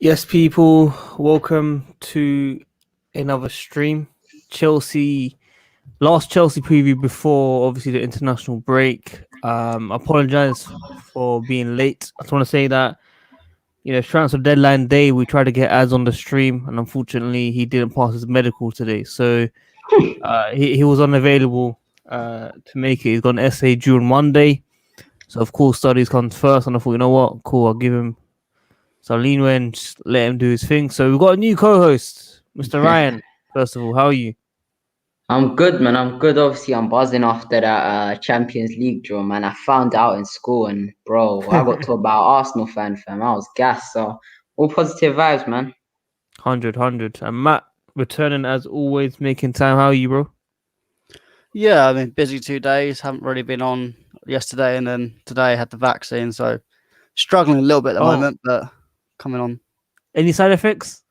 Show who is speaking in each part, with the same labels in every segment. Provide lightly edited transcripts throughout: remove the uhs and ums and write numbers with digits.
Speaker 1: Yes, people, welcome to another stream. Last Chelsea preview before obviously the international break. Apologize for being late. I just want to say that transfer deadline day we tried to get Az on the stream, and unfortunately he didn't pass his medical today, so he was unavailable to make it. He's got an essay due on Monday, so of course studies comes first, and I thought, you know what, cool, I'll give him. So lean in, just let him do his thing. So we've got a new co-host, Mr. Ryan. First of all, how are you?
Speaker 2: I'm good, man. I'm good. Obviously, I'm buzzing after that Champions League draw, man. I found out in school, and bro, I got told by an Arsenal fan, fam. I was gassed. So all positive vibes, man.
Speaker 1: 100. And Matt, returning as always, making time. How are you, bro?
Speaker 3: Yeah, I mean, busy 2 days. Haven't really been on yesterday, and then today I had the vaccine, so struggling a little bit at the moment, but coming on.
Speaker 1: Any side effects?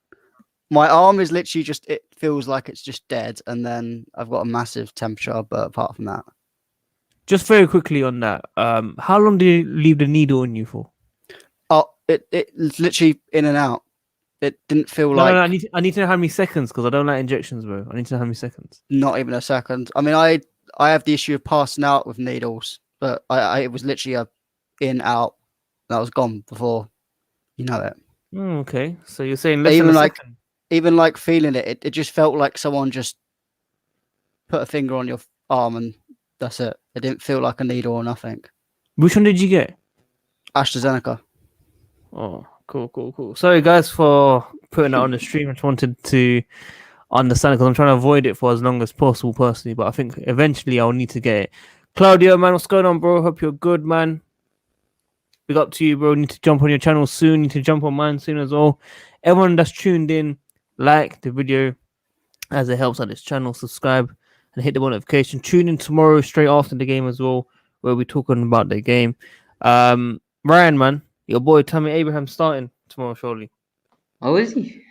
Speaker 3: My arm is literally just, it feels like it's just dead, and then I've got a massive temperature, but apart from that.
Speaker 1: Just very quickly on that, how long did you leave the needle on you for?
Speaker 3: Oh, it's literally in and out. It didn't feel like...
Speaker 1: No, I need to know how many seconds, because I don't like injections, bro. I need to know how many seconds.
Speaker 3: Not even a second. I mean, I have the issue of passing out with needles, but it was literally a in, out, and I was gone before you know it.
Speaker 1: Okay, so you're saying less than a second.
Speaker 3: Even like feeling it just felt like someone just put a finger on your arm and that's it. It didn't feel like a needle or nothing.
Speaker 1: Which one did you get?
Speaker 3: AstraZeneca.
Speaker 1: Oh, cool. Sorry, guys, for putting that on the stream. I just wanted to understand, because I'm trying to avoid it for as long as possible, personally. But I think eventually I'll need to get it. Claudio, man, what's going on, bro? Hope you're good, man. Big up to you, bro. Need to jump on your channel soon. Need to jump on mine soon as well. Everyone that's tuned in, like the video as it helps out this channel. Subscribe and hit the notification. Tune in tomorrow straight after the game as well, where we're talking about the game. Ryan, man, your boy Tammy Abraham starting tomorrow, surely.
Speaker 2: Oh, is he?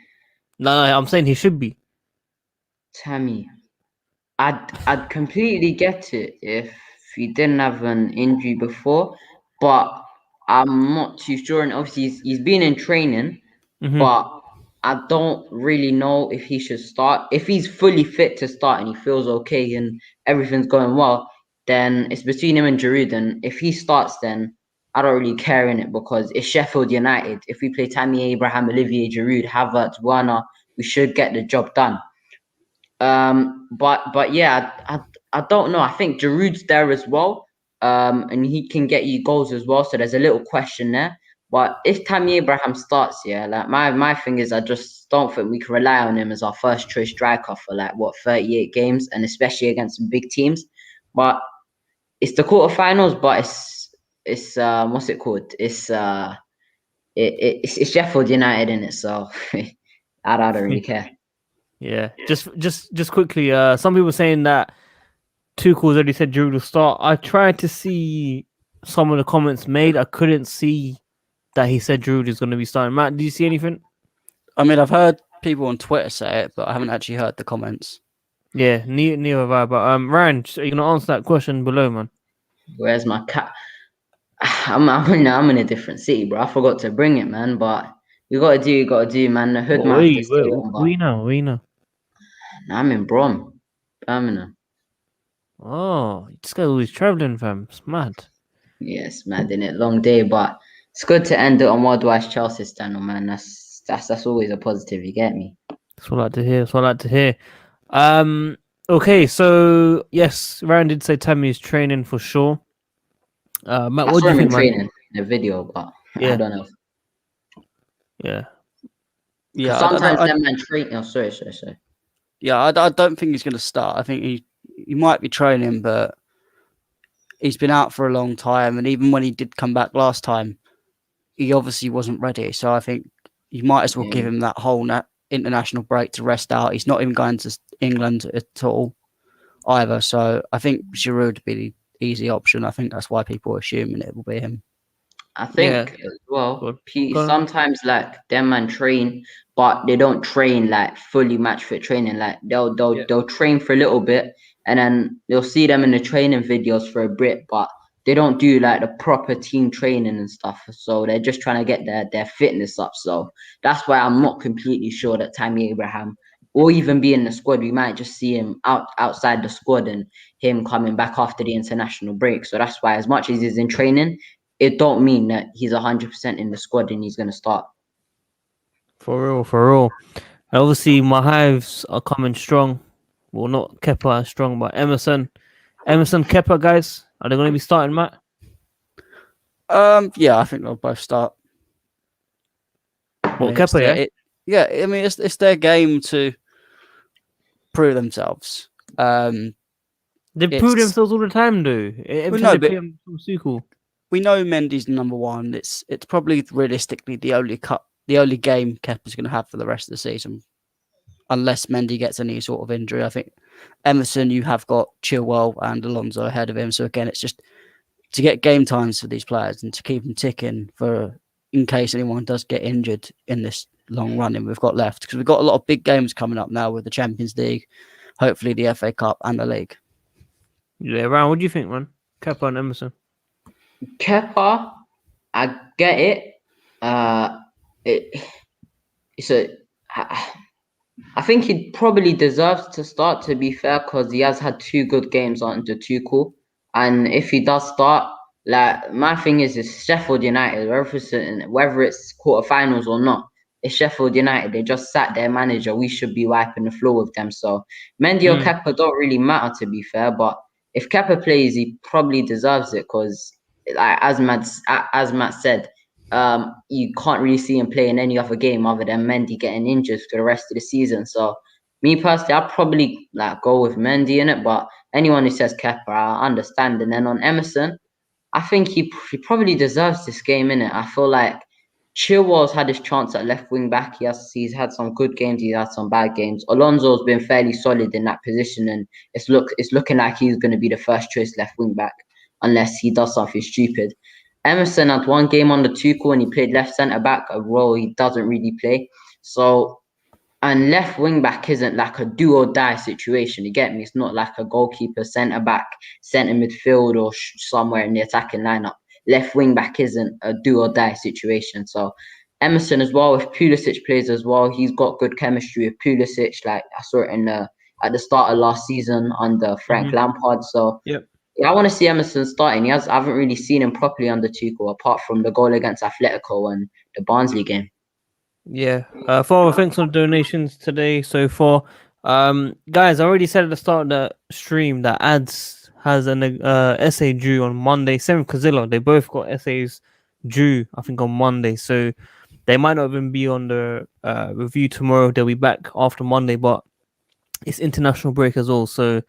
Speaker 1: No, I'm saying he should be.
Speaker 2: Tammy, I'd completely get it if he didn't have an injury before, but I'm not too sure. And obviously, he's been in training, but I don't really know if he should start. If he's fully fit to start and he feels okay and everything's going well, then it's between him and Giroud. And if he starts, then I don't really care in it, because it's Sheffield United. If we play Tammy Abraham, Olivier Giroud, Havertz, Werner, we should get the job done. But yeah, I don't know. I think Giroud's there as well, and he can get you goals as well. So there's a little question there. But if Tammy Abraham starts, yeah, like my thing is, I just don't think we can rely on him as our first choice striker for 38 games, and especially against some big teams. But it's the quarterfinals, but it's what's it called? It's Sheffield United in it, so I don't really care.
Speaker 1: Yeah, just quickly. Some people saying that Tuchel's already said Giroud will start. I tried to see some of the comments made. I couldn't see that he said Giroud is going to be starting. Matt, did you see anything?
Speaker 3: I mean, I've heard people on Twitter say it, but I haven't actually heard the comments.
Speaker 1: Yeah, neither have I. But Ryan, are you going to answer that question below, man?
Speaker 2: Where's my cat? I'm in a different city, bro. I forgot to bring it, man. But you gotta do, man. The hood man.
Speaker 1: We know.
Speaker 2: I'm in Brom, Birmingham.
Speaker 1: Oh, this guy's always traveling, fam. It's mad.
Speaker 2: Yes, mad in it. Long day, but it's good to end it on WorldWideChels channel, man. That's always a positive. You get me?
Speaker 1: That's what I like to hear. Okay, so yes, Ryan did say Tammy is training for sure. Matt, what do you think, man?
Speaker 2: Training in the video, but yeah. I don't know.
Speaker 1: Yeah.
Speaker 2: Sometimes that man train. Oh, sorry.
Speaker 3: Yeah, I don't think he's going to start. I think he might be training, but he's been out for a long time, and even when he did come back last time, he obviously wasn't ready. So I think you might as well give him that whole international break to rest out. He's not even going to England at all either. So I think Giroud would be the easy option. I think that's why people are assuming it will be him.
Speaker 2: I think as well, sometimes them man train, but they don't train fully match fit training. They'll train for a little bit, and then they'll see them in the training videos for a bit, but they don't do like the proper team training and stuff. So they're just trying to get their fitness up. So that's why I'm not completely sure that Tammy Abraham or even be in the squad. We might just see him outside the squad and him coming back after the international break. So that's why, as much as he's in training, it don't mean that he's 100% in the squad and he's going to start.
Speaker 1: For real, for real. And obviously, my hives are coming strong. Well, not Kepa as strong, but Emerson, Kepa, guys. Are they going to be starting, Matt?
Speaker 3: Yeah, I think they'll both start.
Speaker 1: Well, Kepa,
Speaker 3: yeah. I mean, it's their game to prove themselves.
Speaker 1: They prove themselves all the time, though. Every time they play on Tuchel.
Speaker 3: We know Mendy's number one. It's probably realistically the only game Kepa's going to have for the rest of the season, unless Mendy gets any sort of injury. I think Emerson, you have got Chilwell and Alonso ahead of him. So again, it's just to get game times for these players and to keep them ticking for in case anyone does get injured in this long running we've got left, because we've got a lot of big games coming up now with the Champions League, hopefully the FA Cup and the league.
Speaker 1: Yeah, Ryan, what do you think, man? Kepa and Emerson.
Speaker 2: Kepa, I get it. I think he probably deserves to start, to be fair, because he has had 2 good games under Tuchel. And if he does start, like, my thing is Sheffield United, whether it's quarterfinals or not, it's Sheffield United. They just sat their manager. We should be wiping the floor with them. So Mendy or Kepa don't really matter, to be fair. But if Kepa plays, he probably deserves it because, like, as Matt said, you can't really see him play in any other game other than Mendy getting injured for the rest of the season. So me personally, I'll probably go with Mendy in it, but anyone who says Kepa, I understand. And then on Emerson, I think he probably deserves this game, innit? I feel like Chilwell's had his chance at left wing back. He's had some good games, he's had some bad games. Alonso's been fairly solid in that position, and it's looking like he's going to be the first choice left wing back unless he does something stupid. Emerson had 1 game on the Tuchel and he played left centre back, a role he doesn't really play. So, and left wing back isn't like a do or die situation. You get me? It's not like a goalkeeper, centre back, centre midfield, or somewhere in the attacking lineup. Left wing back isn't a do or die situation. So Emerson as well, if Pulisic plays as well, he's got good chemistry with Pulisic. Like I saw it at the start of last season under Frank Lampard. So
Speaker 1: yep.
Speaker 2: Yeah, I want to see Emerson starting. I haven't really seen him properly under Tuchel, apart from the goal against Atletico and the Barnsley game.
Speaker 1: Yeah. Father, thanks for the donations today so far. Guys, I already said at the start of the stream that Ads has an essay due on Monday. Same with Kazilla. They both got essays due, I think, on Monday. So they might not even be on the review tomorrow. They'll be back after Monday, but it's international break as well. So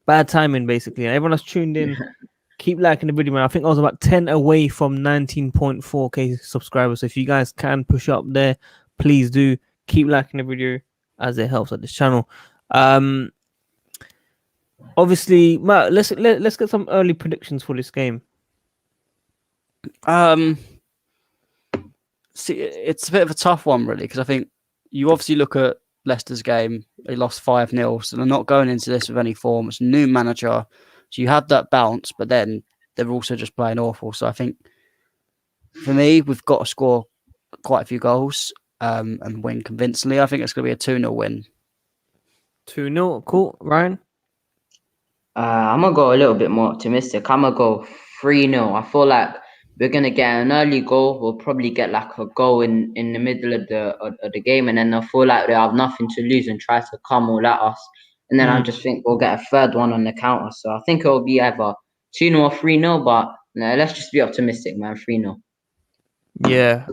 Speaker 1: bad timing, basically. And everyone that's tuned in, keep liking the video, man. I think I was about 10 away from 19.4k subscribers. So if you guys can push up there, please do. Keep liking the video as it helps at this channel. Obviously, Matt, let's get some early predictions for this game.
Speaker 3: See, it's a bit of a tough one, really, because I think you obviously look at Leicester's game. They lost 5-0, so they're not going into this with any form. It's a new manager, so you have that bounce, but then they're also just playing awful. So I think, for me, we've got to score quite a few goals and win convincingly. I think it's going to be a 2-0 win.
Speaker 1: 2-0, cool. Ryan?
Speaker 2: I'm going to go a little bit more optimistic. I'm going to go 3-0. I feel like we're going to get an early goal. We'll probably get like a goal in the middle of the game, and then I feel like they have nothing to lose and try to come all at us. And then I just think we'll get a third one on the counter. So I think it'll be either 2-0 or 3-0, but no, let's just be optimistic, man. 3-0.
Speaker 1: Yeah.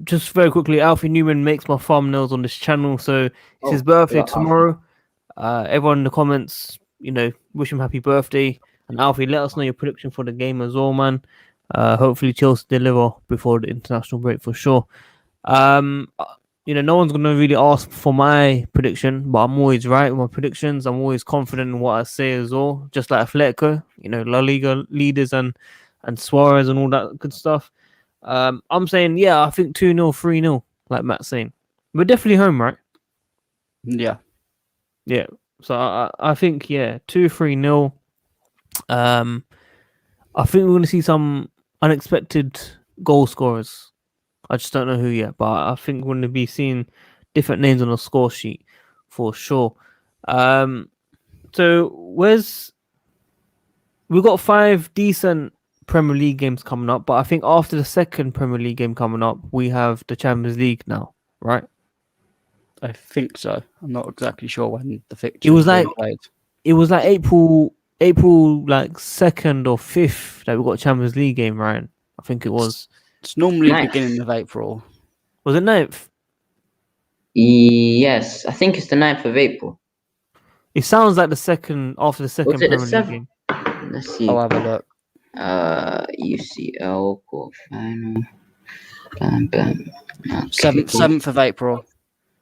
Speaker 1: Just very quickly, Alfie Newman makes my thumbnails on this channel, so it's his birthday tomorrow. Everyone in the comments, wish him happy birthday. And Alfie, let us know your prediction for the game as well, man. Hopefully Chelsea deliver before the international break for sure. No one's gonna really ask for my prediction, but I'm always right with my predictions. I'm always confident in what I say as well. Just like Atletico, La Liga leaders and Suarez and all that good stuff. I'm saying, I think 2-0, 3-0, like Matt's saying. We're definitely home, right?
Speaker 3: Yeah.
Speaker 1: Yeah. So I think 2-3-0. I think we're going to see some unexpected goal scorers. I just don't know who yet, but I think we're going to be seeing different names on the score sheet for sure. So we've got 5 decent Premier League games coming up, but I think after the second Premier League game coming up, we have the Champions League now, right?
Speaker 3: I think so. I'm not exactly sure when the fixture
Speaker 1: It was
Speaker 3: being
Speaker 1: like
Speaker 3: played.
Speaker 1: April like 2nd or 5th that we got a Champions League game, Ryan. I think it was.
Speaker 3: It's normally
Speaker 2: Ninth.
Speaker 3: beginning of April.
Speaker 1: Was it 9th?
Speaker 2: Yes, I think it's the 9th of April.
Speaker 1: It sounds like the second after the second
Speaker 2: Was it the
Speaker 1: Premier League
Speaker 2: 7th?
Speaker 1: game.
Speaker 2: Let's see.
Speaker 3: I'll have a look.
Speaker 2: UCL quarterfinal. Bam, bam. Okay.
Speaker 3: 7th of April.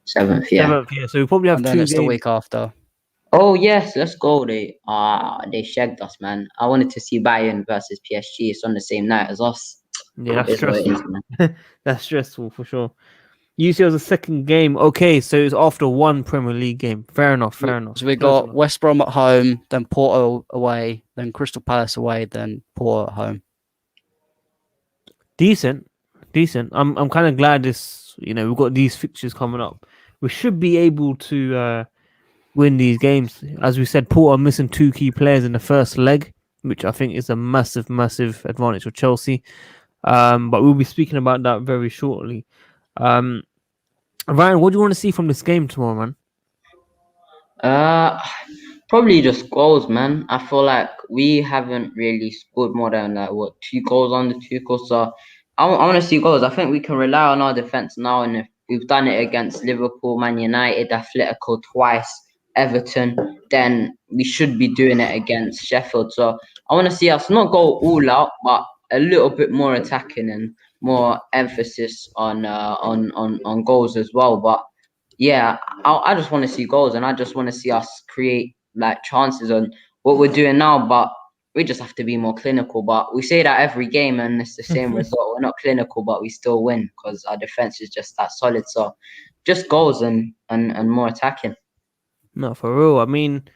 Speaker 2: 7th, yeah.
Speaker 1: 7th, yeah. So we probably have
Speaker 3: And
Speaker 1: 2
Speaker 3: then it's
Speaker 1: games.
Speaker 3: the week after.
Speaker 2: Oh yes, let's go. They shagged us, man. I wanted to see Bayern versus PSG. It's on the same night as us.
Speaker 1: Yeah, that's
Speaker 2: It's what it
Speaker 1: stressful.
Speaker 2: is, man.
Speaker 1: That's stressful for sure. UCL's the second game. Okay, so it's after 1 Premier League game. Fair enough.
Speaker 3: So we got West Brom at home, then Porto away, then Crystal Palace away, then Porto at home.
Speaker 1: Decent. I'm kind of glad this. We've got these fixtures coming up. We should be able to win these games. As we said, Porto are missing 2 key players in the first leg, which I think is a massive advantage for Chelsea. But we'll be speaking about that very shortly. Ryan, what do you want to see from this game tomorrow, man?
Speaker 2: Probably just goals, man. I feel like we haven't really scored more than 2 goals on the Tuchel. So I want to see goals. I think we can rely on our defense now, and if we've done it against Liverpool, Man United, Atletico twice, Everton, then we should be doing it against Sheffield. So I want to see us not go all out, but a little bit more attacking and more emphasis on goals as well. But yeah, I just want to see goals, and I just want to see us create like chances on what we're doing now. But we just have to be more clinical. But we say that every game, and it's the same result. We're not clinical, but we still win because our defense is just that solid. So just goals and more attacking.
Speaker 1: No, for real. I mean,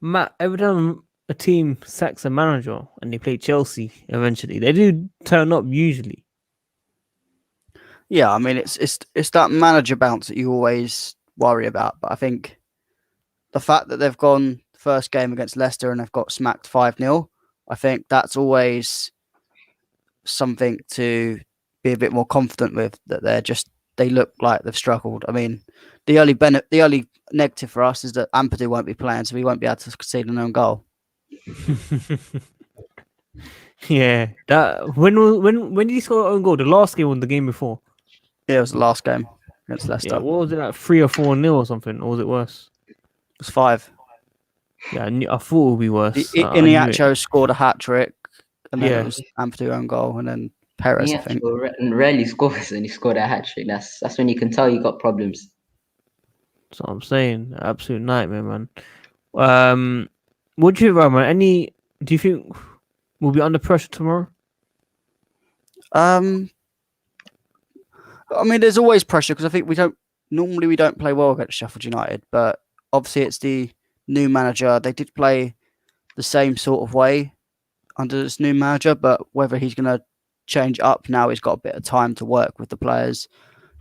Speaker 1: Matt, every time a team sacks a manager and they play Chelsea, eventually they do turn up usually.
Speaker 3: Yeah, I mean it's that manager bounce that you always worry about. But I think the fact that they've gone first game against Leicester and they've got smacked 5-0, I think that's always something to be a bit more confident with. That they look like they've struggled. I mean, the only negative for us is that Ampadu won't be playing, so we won't be able to concede an own goal.
Speaker 1: Yeah, that when did he score an own goal? The last game or the game before?
Speaker 3: Yeah, it was the last game against Leicester.
Speaker 1: Yeah, what was it, like 3 or 4-0 or something, or was it worse?
Speaker 3: It was 5.
Speaker 1: Yeah, I thought it would be worse.
Speaker 3: Iniacho scored a hat trick, and then
Speaker 1: Yeah.
Speaker 3: it was Ampadu own goal, and then Perez, I think.
Speaker 2: Rarely scores, and he scored a hat trick. That's when you can tell you got problems.
Speaker 1: That's what I'm saying. Absolute nightmare, man. What do you think, man? Do you think we'll be under pressure tomorrow?
Speaker 3: I mean, there's always pressure because I think we don't play well against Sheffield United, but obviously it's the new manager. They did play the same sort of way under this new manager, but whether he's going to change up now, he's got a bit of time to work with the players.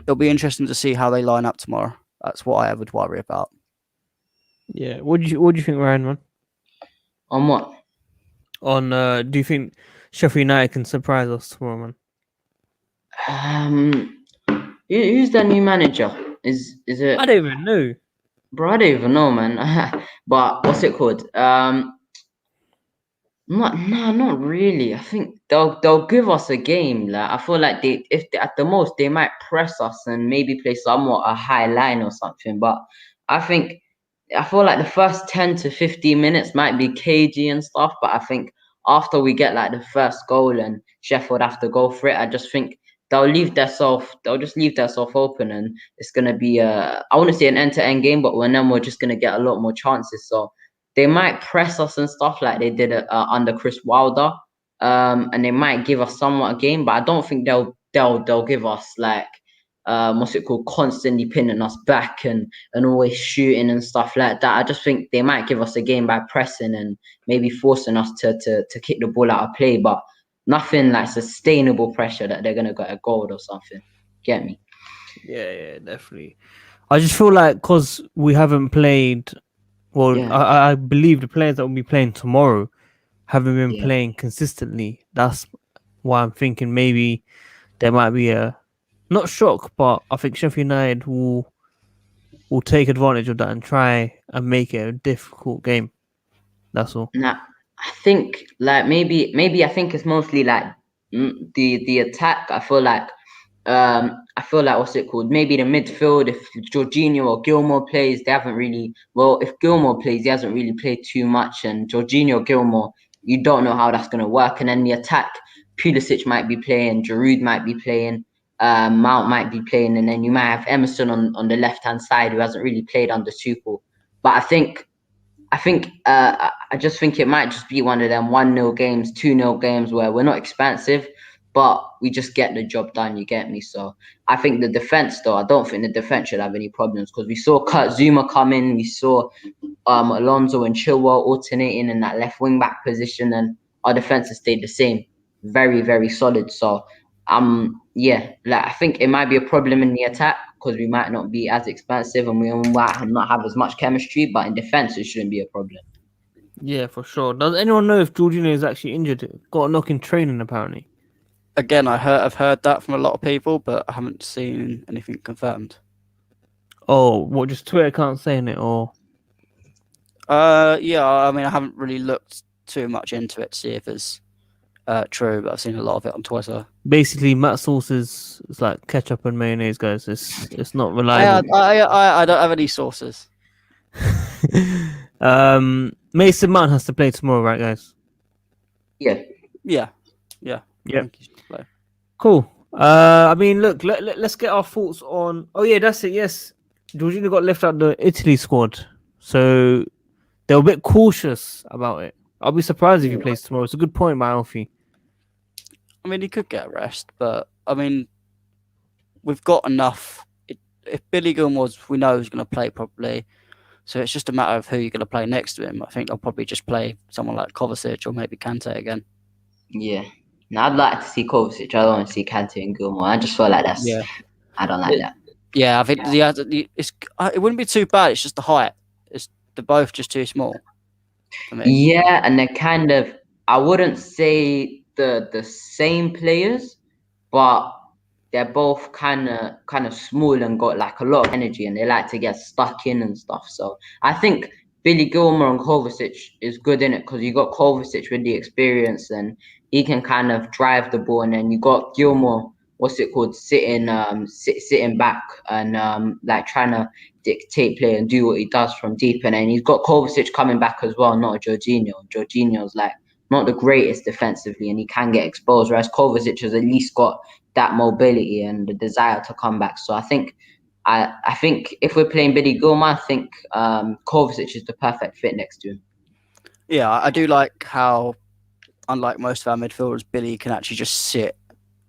Speaker 3: It'll be interesting to see how they line up tomorrow. That's what I would worry about.
Speaker 1: Yeah. What do you think, Ryan, man?
Speaker 2: On what?
Speaker 1: On do you think Sheffield United can surprise us tomorrow,
Speaker 2: man? Who's the new manager? Is it?
Speaker 1: I don't even know.
Speaker 2: Bro, I don't even know, man. But what's it called? Not really. I think they'll give us a game. Like I feel like if at the most they might press us and maybe play somewhat a high line or something. But I feel like the first 10 to 15 minutes might be cagey and stuff. But I think after we get like the first goal and Sheffield have to go for it, I just think they'll just leave themselves open, and it's gonna be I want to say an end-to-end game, but then we're just gonna get a lot more chances. So they might press us and stuff like they did under Chris Wilder, and they might give us somewhat a game, but I don't think they'll give us like constantly pinning us back and always shooting and stuff like that. I just think they might give us a game by pressing and maybe forcing us to kick the ball out of play, but nothing like sustainable pressure that they're gonna get a goal or something. Get me?
Speaker 1: Yeah, definitely. I just feel like because we haven't played, well,
Speaker 2: Yeah.
Speaker 1: I believe the players that will be playing tomorrow haven't been
Speaker 2: Yeah.
Speaker 1: playing consistently. That's why I'm thinking maybe there might be a not shock, but I think Sheffield United will take advantage of that and try and make it a difficult game. That's all.
Speaker 2: Nah, I think like maybe I think it's mostly like the attack. I feel like what's it called? Maybe the midfield. If Jorginho or Gilmore plays, they haven't really. Well, if Gilmore plays, he hasn't really played too much, and Jorginho, Gilmore, you don't know how that's gonna work. And then the attack, Pulisic might be playing, Giroud might be playing, Mount might be playing, and then you might have Emerson on the left hand side who hasn't really played under Tuchel. But I just think it might just be one of them 1-0 games, 2-0 games where we're not expansive, but we just get the job done. You get me? So I think the defense, though, I don't think the defense should have any problems because we saw Kurt Zuma come in, we saw Alonso and Chilwell alternating in that left wing back position, and our defense has stayed the same, very very solid. So yeah, like I think it might be a problem in the attack because we might not be as expansive and we might not have as much chemistry, but in defense it shouldn't be a problem.
Speaker 1: Yeah, for sure. Does anyone know if Jorginho is actually injured? Got a knock in training apparently.
Speaker 3: Again, I've heard that from a lot of people, but I haven't seen anything confirmed.
Speaker 1: Oh, what? Just Twitter account saying it, or?
Speaker 3: Yeah. I mean, I haven't really looked too much into it to see if it's true, but I've seen a lot of it on Twitter.
Speaker 1: Basically, Matt sources it's like ketchup and mayonnaise, guys. It's not reliable.
Speaker 3: I don't have any sources.
Speaker 1: Mason Mount has to play tomorrow, right, guys?
Speaker 2: Yeah.
Speaker 3: Yeah.
Speaker 1: Yep. Cool. I mean, look, let's get our thoughts on. Oh yeah, that's it. Yes, Jorginho got left out the Italy squad, so they were a bit cautious about it. I'll be surprised if he plays tomorrow. It's a good point by Alfie.
Speaker 3: I mean, he could get a rest, but I mean, we've got enough. If Billy Gilmore's, we know he's going to play properly, so it's just a matter of who you're going to play next to him. I think they'll probably just play someone like Kovacic or maybe Kante again.
Speaker 2: Yeah. Now I'd like to see Kovacic. I don't want to see Kante and Gilmore. I just feel like that's. Yeah. I don't like that.
Speaker 3: Yeah, I think it wouldn't be too bad. It's just the height. They're both just too small for me.
Speaker 2: Yeah, and they're kind of. I wouldn't say the same players, but they're both kind of small and got like a lot of energy, and they like to get stuck in and stuff. So I think Billy Gilmore and Kovacic is good in it because you got Kovacic with the experience and he can kind of drive the ball, and then you got Gilmore, sitting back and like trying to dictate play and do what he does from deep, and then he's got Kovacic coming back as well, not Jorginho. Jorginho's like not the greatest defensively and he can get exposed, whereas Kovacic has at least got that mobility and the desire to come back. So I think if we're playing Billy Gilmore, I think Kovacic is the perfect fit next to him.
Speaker 3: Yeah, I do like how, unlike most of our midfielders, Billy can actually just sit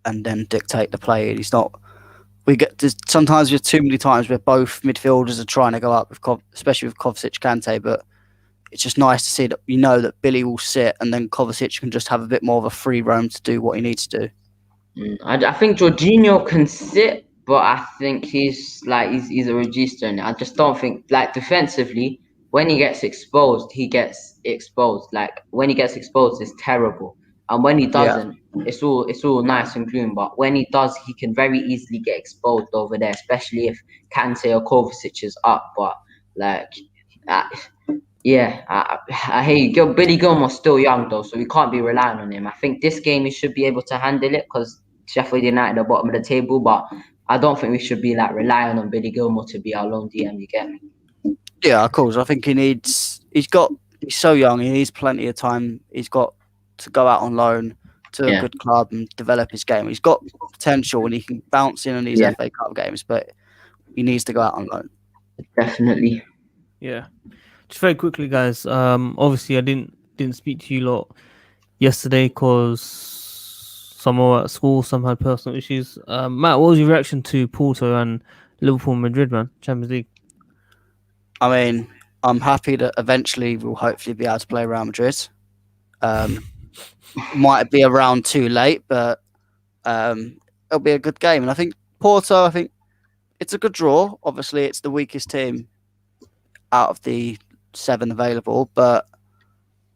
Speaker 3: and then dictate the play. He's not. Sometimes there's too many times where both midfielders are trying to go up, especially with Kovacic, Kante, but it's just nice to see that that Billy will sit and then Kovacic can just have a bit more of a free roam to do what he needs to do.
Speaker 2: I think Jorginho can sit, but I think he's a register, and I just don't think like defensively when he gets exposed, Like when he gets exposed, it's terrible, and when he doesn't, it's all nice and clean. But when he does, he can very easily get exposed over there, especially if Kante or Kovacic is up. But like. I hear you. Billy Gilmore's still young though, so we can't be relying on him. I think this game he should be able to handle it because Sheffield United are bottom of the table, but I don't think we should be like relying on Billy Gilmore to be our lone DM. You get me?
Speaker 3: Yeah, of course. I think he's so young. He needs plenty of time. He's got to go out on loan to a good club and develop his game. He's got potential and he can bounce in on these FA Cup games, but he needs to go out on loan.
Speaker 2: Definitely.
Speaker 1: Yeah. Just very quickly, guys. Obviously, I didn't speak to you lot yesterday because Some were at school, some had personal issues. Matt, what was your reaction to Porto and Liverpool Madrid, man? Champions League.
Speaker 3: I mean, I'm happy that eventually we'll hopefully be able to play Real Madrid. Might be around too late, but it'll be a good game. And I think Porto, I think it's a good draw. Obviously, it's the weakest team out of the 7 available, but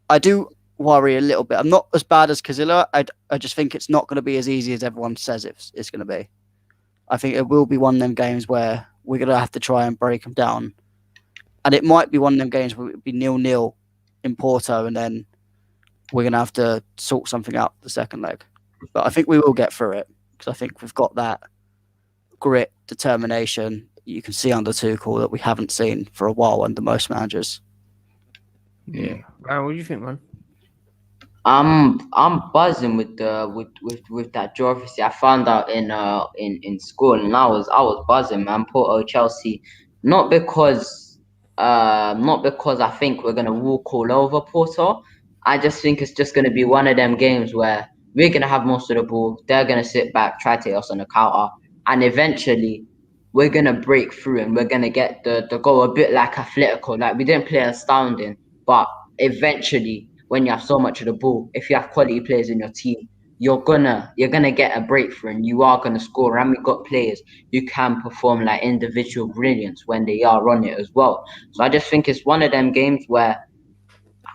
Speaker 3: I do worry a little bit. I'm not as bad as Kazilla. I just think it's not going to be as easy as everyone says it's going to be. I think it will be one of them games where we're going to have to try and break them down. And it might be one of them games where it'll be 0-0 in Porto, and then we're going to have to sort something out the second leg. But I think we will get through it, because I think we've got that grit, determination you can see under Tuchel that we haven't seen for a while under most managers.
Speaker 1: Yeah. Ryan, what do you think, man?
Speaker 2: I'm buzzing with that draw. Obviously, I found out in school, and I was buzzing, man. Porto, Chelsea, not because I think we're gonna walk all over Porto. I just think it's just gonna be one of them games where we're gonna have most of the ball. They're gonna sit back, try to take us on the counter, and eventually we're gonna break through and we're gonna get the goal. A bit like Atletico, like we didn't play astounding, but eventually, when you have so much of the ball, if you have quality players in your team, you're gonna get a breakthrough and you are gonna score. And we've got players who can perform like individual brilliance when they are on it as well. So I just think it's one of them games where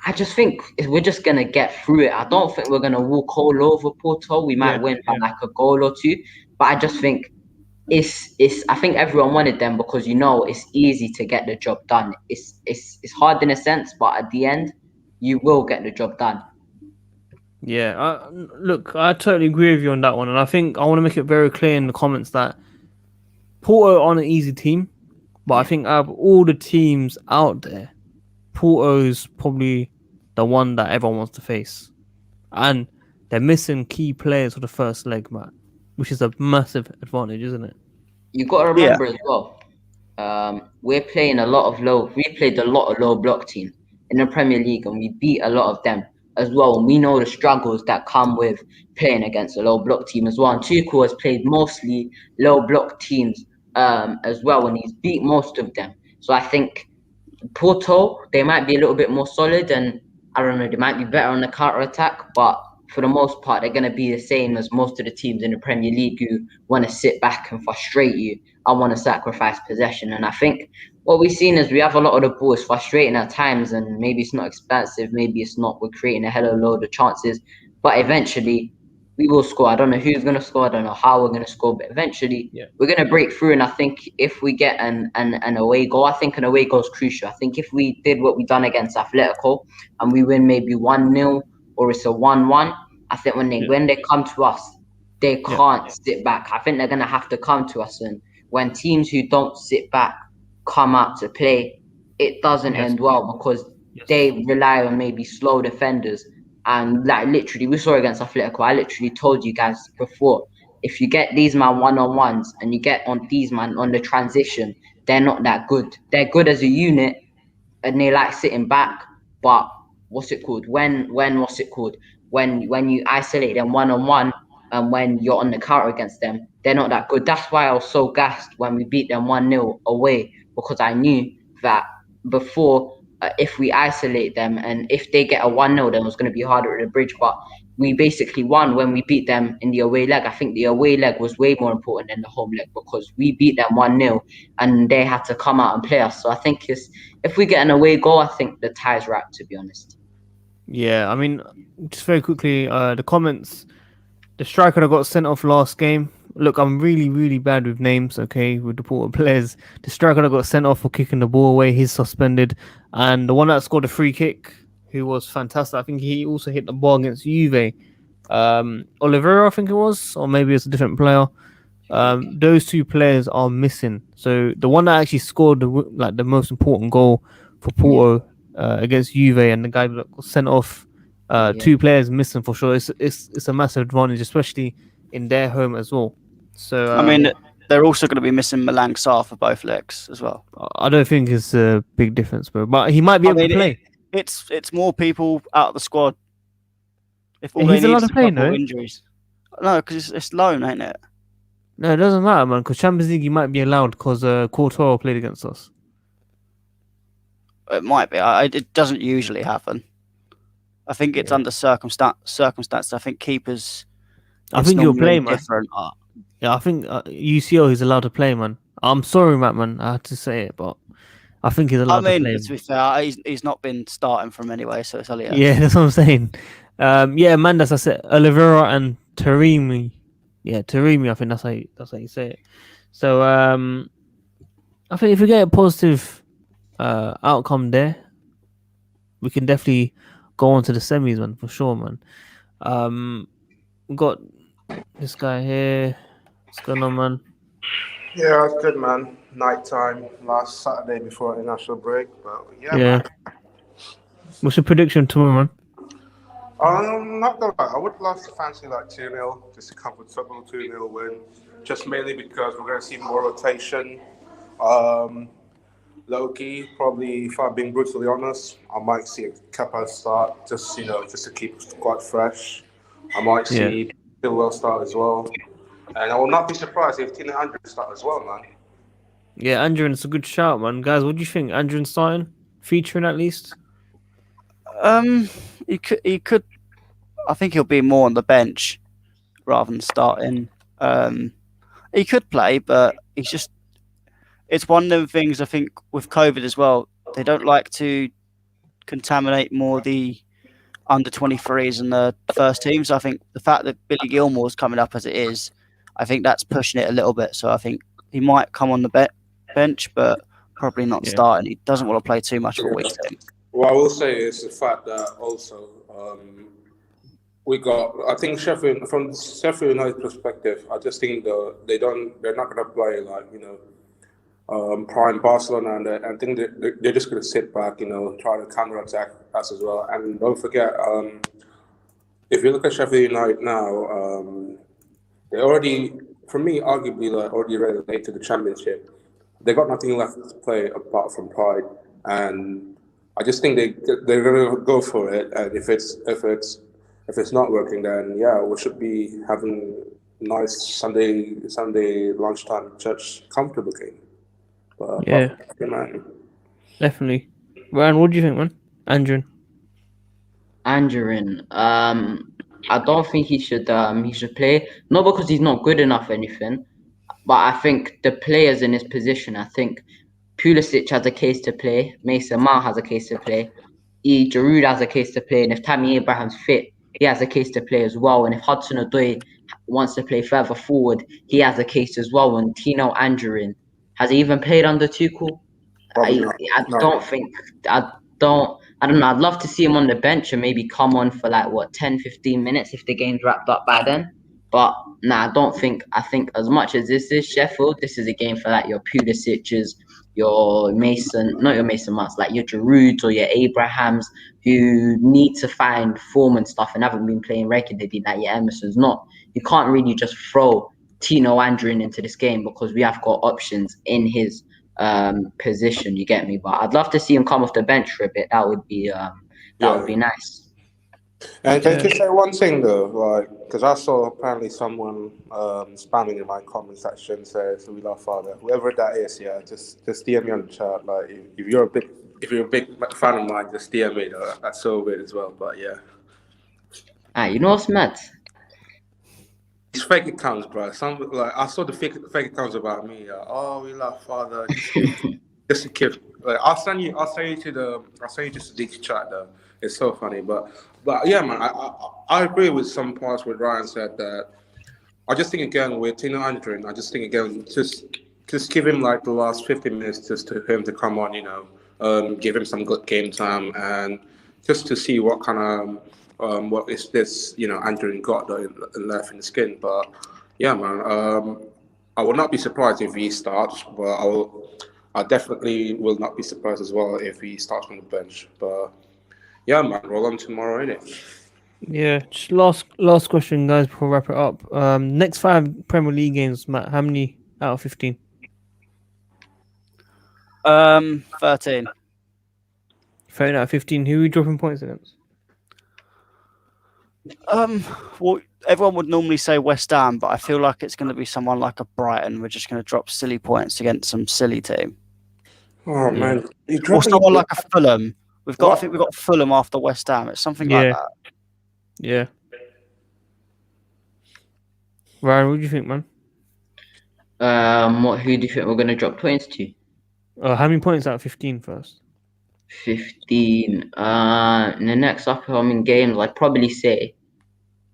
Speaker 2: I just think we're just gonna get through it. I don't think we're gonna walk all over Porto. We might win by like a goal or two, but I just think I think everyone wanted them because it's easy to get the job done. It's hard in a sense, but at the end, you will get the job done.
Speaker 1: Yeah, look, I totally agree with you on that one, and I think I want to make it very clear in the comments that Porto aren't an easy team, but I think out of all the teams out there, Porto's probably the one that everyone wants to face, and they're missing key players for the first leg, Matt, which is a massive advantage, isn't it?
Speaker 2: You got to remember as well, we played a lot of low block teams in the Premier League, and we beat a lot of them as well. And we know the struggles that come with playing against a low block team as well. And Tuchel has played mostly low block teams as well, and he's beat most of them. So I think Porto, they might be a little bit more solid, and I don't know, they might be better on the counter attack, but for the most part, they're going to be the same as most of the teams in the Premier League who want to sit back and frustrate you. I want to sacrifice possession. And I think what we've seen is we have a lot of the ball. It's frustrating at times, and maybe it's not expensive. Maybe it's not. We're creating a hell of a load of chances. But eventually, we will score. I don't know who's going to score. I don't know how we're going to score. But eventually, we're going to break through. And I think if we get an away goal, I think an away goal is crucial. I think if we did what we done against Atletico and we win maybe 1-0 or it's a 1-1, I think when they come to us, they can't sit back. I think they're going to have to come to us. And when teams who don't sit back come out to play, it doesn't end well because they rely on maybe slow defenders. And like literally, we saw against Atletico, I literally told you guys before, if you get these man one-on-ones and you get on these man on the transition, they're not that good. They're good as a unit and they like sitting back, but when you isolate them one-on-one and when you're on the counter against them, they're not that good. That's why I was so gassed when we beat them 1-0 away, because I knew that before, if we isolate them and if they get a 1-0, then it was going to be harder at the bridge. But we basically won when we beat them in the away leg. I think the away leg was way more important than the home leg because we beat them 1-0 and they had to come out and play us. So I think if we get an away goal, I think the tie's right, to be honest.
Speaker 1: Yeah, I mean, just very quickly, the comments. The striker that got sent off last game. Look, I'm really, really bad with names, okay, with the Porto players. The striker that got sent off for kicking the ball away, he's suspended. And the one that scored a free kick, who was fantastic, I think he also hit the ball against Juve. Oliveira, I think it was, or maybe it's a different player. Those two players are missing. So the one that actually scored the most important goal for Porto against Juve, and the guy that got sent off, two players missing for sure. It's a massive advantage, especially in their home as well. So
Speaker 3: I mean, they're also going to be missing Malang Sarr for both legs as well.
Speaker 1: I don't think it's a big difference, bro. But he might be able to play.
Speaker 3: It's more people out of the squad. If all
Speaker 1: he's
Speaker 3: they need
Speaker 1: allowed
Speaker 3: is
Speaker 1: to play,
Speaker 3: a couple
Speaker 1: no?
Speaker 3: injuries. No, because it's loan, ain't it?
Speaker 1: No, it doesn't matter, man. Because Champions League, you might be allowed because Courtois played against us.
Speaker 3: It might be. It doesn't usually happen. I think it's under circumstance. I think keepers.
Speaker 1: I
Speaker 3: It's
Speaker 1: think he'll play,
Speaker 3: normally
Speaker 1: man.
Speaker 3: different.
Speaker 1: Yeah, I think UCL he's allowed to play, man. I'm sorry, Matt, man. I had to say it, but I think he's allowed to play.
Speaker 3: To be fair, he's not been starting from anyway, so it's only
Speaker 1: Yeah, that's what I'm saying. Yeah, man, that's I said Oliveira and Taremi. Yeah, Taremi. I think that's how you say it. So I think if we get a positive outcome there, we can definitely go on to the semis, man, for sure, man. We got this guy here. What's going on, man?
Speaker 4: Yeah, it's good, man. Nighttime last Saturday before international break, but yeah.
Speaker 1: Man. What's your prediction tomorrow, man?
Speaker 4: Not gonna lie, I would love to fancy like 2-0, just a comfortable 2-0 win. Just mainly because we're gonna see more rotation. Low-key, probably, if I'm being brutally honest, I might see a kepa start, just to keep the squad fresh. I might see Silva start as well. And I will not be surprised if Tina Andrew start as well, man.
Speaker 1: Yeah, Andrew, it's a good shout, man. Guys, what do you think? Andrew starting? Featuring at least?
Speaker 3: He could. I think he'll be more on the bench rather than starting. He could play, but he's just. It's one of the things I think with COVID as well. They don't like to contaminate more the under 23s and the first teams. I think the fact that Billy Gilmore's coming up as it is, I think that's pushing it a little bit. So I think he might come on the bench, but probably not starting. He doesn't want to play too much of a week team.
Speaker 4: What I will say is the fact that also we got. I think from Sheffield United perspective, I just think they're not going to play like prime Barcelona, and I think they're just going to sit back, try to counterattack us as well. And don't forget, if you look at Sheffield United now, they already, for me, arguably already relegated to the Championship. They got nothing left to play apart from pride, and I just think they're going to go for it. And if it's not working, then we should be having nice Sunday lunchtime church comfortable game. But, man.
Speaker 1: Definitely. Ryan, what do you think, man?
Speaker 2: Andrew, I don't think he should play. Not because he's not good enough or anything, but I think the players in his position. I think Pulisic has a case to play. Mason Mount has a case to play. Giroud has a case to play, and if Tammy Abraham's fit, he has a case to play as well. And if Hudson-Odoi wants to play further forward, he has a case as well. And Tino Andrew, has he even played under Tuchel? I don't know. I'd love to see him on the bench and maybe come on for 10-15 minutes if the game's wrapped up by then. But I don't think. I think as much as this is Sheffield, this is a game for your Pulisic's, your Mason, not your Mason Mounts, like your Girouds or your Abrahams, who need to find form and stuff and haven't been playing regularly. Like your Emerson's not. You can't really just throw Tino Andrew into this game because we have got options in his position. You get me? But I'd love to see him come off the bench for a bit. That would be would be nice.
Speaker 4: And can you say one thing though, because I saw apparently someone spamming in my comment section says "We love father." Whoever that is, just DM me on the chat. Like if you're a big fan of mine, just DM me. That's so weird as well. But
Speaker 2: you know what's mad?
Speaker 4: These fake accounts, bro. I saw the fake accounts about me. We love father. Just a kid. I'll send you to the Sadiq's chat though. It's so funny, but yeah, man. I agree with some parts where Ryan said that. I just think again with Tino Andrew, just give him the last 15 minutes just to him to come on, give him some good game time and just to see what kind of what is this Andrew got left in the skin. But yeah, man. I will not be surprised if he starts, but I definitely will not be surprised as well if he starts on the bench. But yeah, man, roll on tomorrow, innit?
Speaker 1: Yeah, just last question, guys, before we wrap it up. Next 5 Premier League games, Matt, how many out of 15?
Speaker 3: 13.
Speaker 1: 13 out of 15. Who are we dropping points against?
Speaker 3: Well, everyone would normally say West Ham, but I feel like it's going to be someone like a Brighton. We're just going to drop silly points against some silly team.
Speaker 4: Oh
Speaker 1: Yeah.
Speaker 4: man, you
Speaker 3: Or
Speaker 4: dropping
Speaker 3: someone like a Fulham. I
Speaker 4: What?
Speaker 3: think we've got Fulham after West Ham. It's something like that.
Speaker 1: Yeah. Ryan, what do you think, man?
Speaker 2: Who do you think we're gonna drop points to?
Speaker 1: How many points out of 15 first?
Speaker 2: 15. In the next upcoming games, I'd probably say,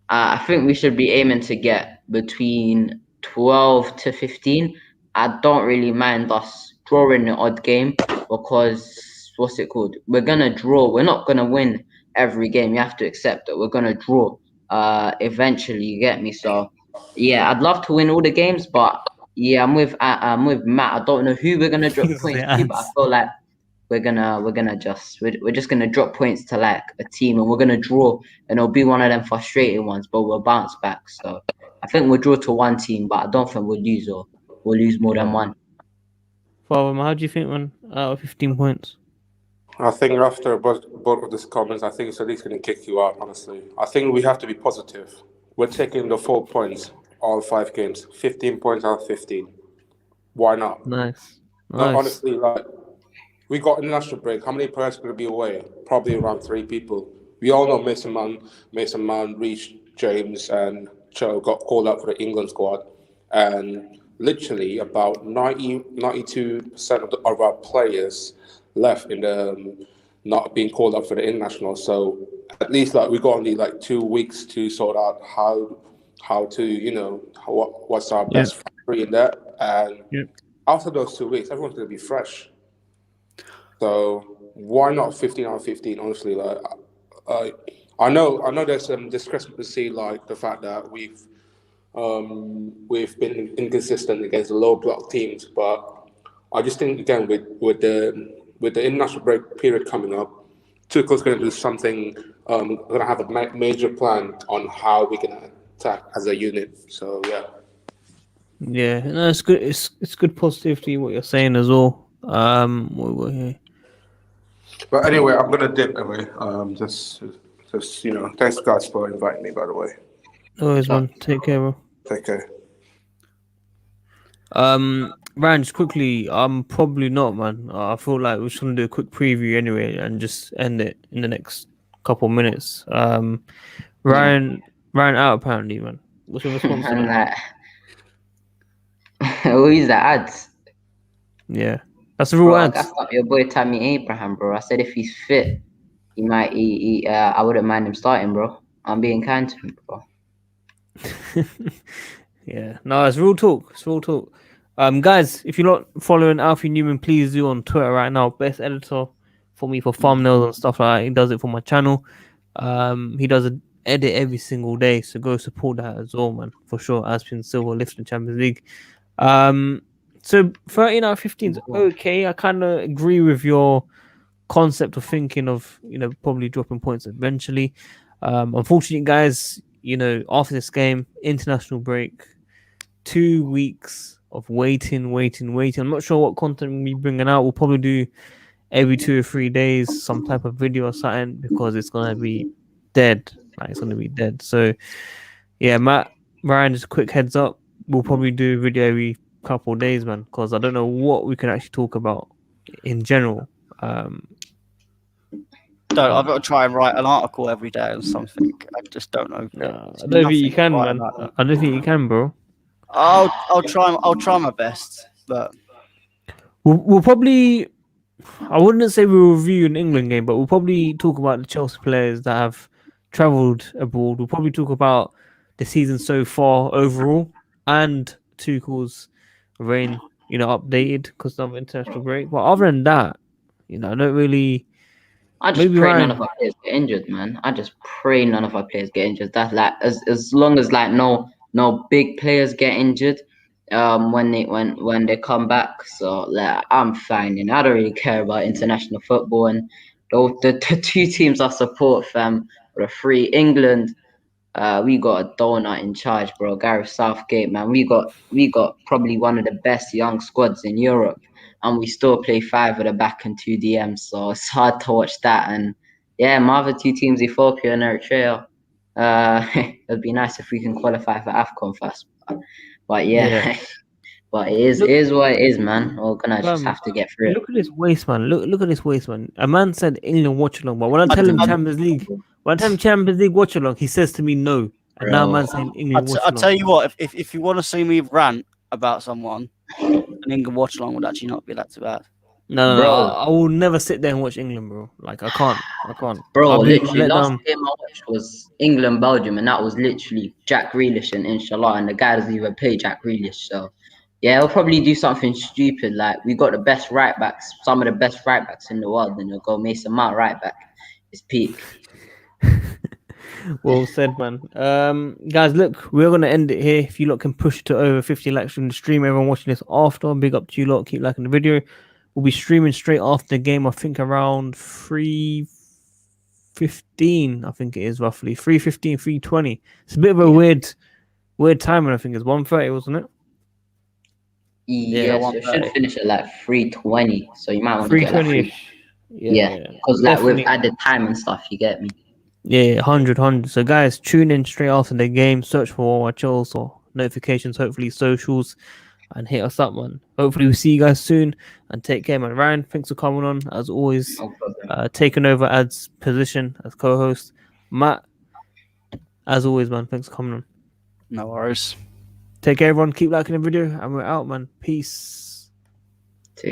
Speaker 2: I think we should be aiming to get between 12 to 15. I don't really mind us drawing the odd game because what's it called? We're gonna draw. We're not gonna win every game. You have to accept that we're gonna draw. Eventually, you get me. So, yeah, I'd love to win all the games, but yeah, I'm with Matt. I don't know who we're gonna drop points to, but I feel like we're just gonna drop points to like a team, and we're gonna draw, and it'll be one of them frustrating ones, but we'll bounce back. So I think we'll draw to one team, but I don't think we'll lose, or we'll lose more than one.
Speaker 1: Father, how do you think, man? Out of 15 points?
Speaker 4: I think after both of these comments, I think it's at least going to kick you out, honestly. I think we have to be positive. We're taking the 4 points, all 5 games. 15 points out of 15. Why not?
Speaker 1: Nice.
Speaker 4: Honestly, like, we got international break. How many players are going to be away? Probably around 3 people. We all know Mason Mount, Reece James, and Cho got called up for the England squad. And literally about 92% of our players left in the not being called up for the international. So at least like we got only like 2 weeks to sort out how to what's our best three in there. And after those 2 weeks, everyone's gonna be fresh. So why not 15 out of 15? Honestly, like I know there's some discrepancy, like the fact that we've been inconsistent against the low block teams, but I just think again with the international break period coming up, Tuchel's going to do something. Going to have a major plan on how we can attack as a unit. So yeah.
Speaker 1: Yeah, no, it's good. It's good positivity what you're saying as well. We're here.
Speaker 4: But anyway, I'm gonna dip away. Just thanks guys for inviting me. By the way.
Speaker 1: Always, man. Take care, bro.
Speaker 4: Take care.
Speaker 1: Ryan, just quickly, I'm probably not, man. I feel like we're just gonna do a quick preview anyway and just end it in the next couple minutes. Ryan out apparently, man. What's your response to that?
Speaker 2: Who is that? Ads?
Speaker 1: Yeah, that's the real ads.
Speaker 2: That's not your boy Tammy Abraham, bro. I said if he's fit, he might. I wouldn't mind him starting, bro. I'm being kind to him, bro.
Speaker 1: Yeah, no, it's real talk. It's real talk. Guys, if you're not following Alfie Newman, please do on Twitter right now. Best editor for me for thumbnails and stuff like that. He does it for my channel. He does an edit every single day, so go support that as well, man, for sure. Espn Silva lifting Champions League. So 13 out of 15 is okay. I kind of agree with your concept of thinking of probably dropping points eventually. Unfortunately, guys, after this game, international break, 2 weeks of waiting. I'm not sure what content we'll be bringing out. We'll probably do every 2 or 3 days some type of video or something because it's gonna be dead. Like, it's gonna be dead. So yeah, Ryan, just a quick heads up. We'll probably do a video every couple of days, man, because I don't know what we can actually talk about in general.
Speaker 3: I've got to try and write an article every day or something. I just don't know.
Speaker 1: No, I don't think you can, man. I don't think you can, bro.
Speaker 3: I'll try my best, but
Speaker 1: we'll probably. I wouldn't say we'll review an England game, but we'll probably talk about the Chelsea players that have travelled abroad. We'll probably talk about the season so far overall and Tuchel's reign, updated because of international break. But other than that, I don't really.
Speaker 2: I just pray none of our players get injured, man. I just pray none of our players get injured. That's like as long as like no big players get injured when they come back. So like I'm fine, and I don't really care about international football. And the 2 teams I support, fam, are the 3. England, we got a donut in charge, bro. Gareth Southgate, man. We got probably one of the best young squads in Europe. And we still play 5 at the back and 2 DMs, so it's hard to watch that. And yeah, my other 2 teams, Ethiopia and Eritrea. It'd be nice if we can qualify for AFCON first. But yeah,
Speaker 1: Yeah.
Speaker 2: but it is what it is, man. We're gonna just have to get through it.
Speaker 1: Look at this waste, man. Look at this waste, man. A man said England watch along, but when I
Speaker 3: I
Speaker 1: tell him
Speaker 3: d- I-
Speaker 1: Champions League, watch along, he says to me no. And now
Speaker 2: Bro.
Speaker 1: man saying England watch
Speaker 3: I
Speaker 1: along.
Speaker 3: tell you what, if you want to see me rant about someone, an England watch along would actually not be that too bad.
Speaker 1: No,
Speaker 2: Bro.
Speaker 1: I will never sit there and watch England, bro. Like I can't.
Speaker 2: Bro,
Speaker 1: I'll be
Speaker 2: literally,
Speaker 1: let
Speaker 2: last
Speaker 1: down.
Speaker 2: game I watched was England Belgium, and that was literally Jack Grealish and Inshallah, and the guy doesn't even play Jack Grealish. So yeah, he'll probably do something stupid like we got the best right backs, some of the best right backs in the world, and he'll go Mason Mount right back. It's peak.
Speaker 1: Well said, man. Guys, look, we're gonna end it here. If you lot can push to over 50 likes from the stream, everyone watching this after, big up to you lot. Keep liking the video. We'll be streaming straight after the game. I think around 3:15. I think it is roughly 3:15, 3:20. It's a bit of a weird timing. I think it's 1:30, wasn't it?
Speaker 2: Yeah, so it should
Speaker 3: 1:30.
Speaker 2: finish at like 3:20. So you might want to get like
Speaker 1: 3:20.
Speaker 2: yeah, because like
Speaker 1: Definitely.
Speaker 2: with added time and stuff, you get me.
Speaker 1: Yeah, 100. So, guys, tune in straight after the game. Search for WorldWideChels or notifications, hopefully socials, and hit us up, man. Hopefully, we'll see you guys soon. And take care, man. Ryan, thanks for coming on, as always.
Speaker 2: No problem.
Speaker 1: Taking over Ad's position as co-host. Matt, as always, man. Thanks for coming on.
Speaker 3: No worries.
Speaker 1: Take care, everyone. Keep liking the video, and we're out, man. Peace.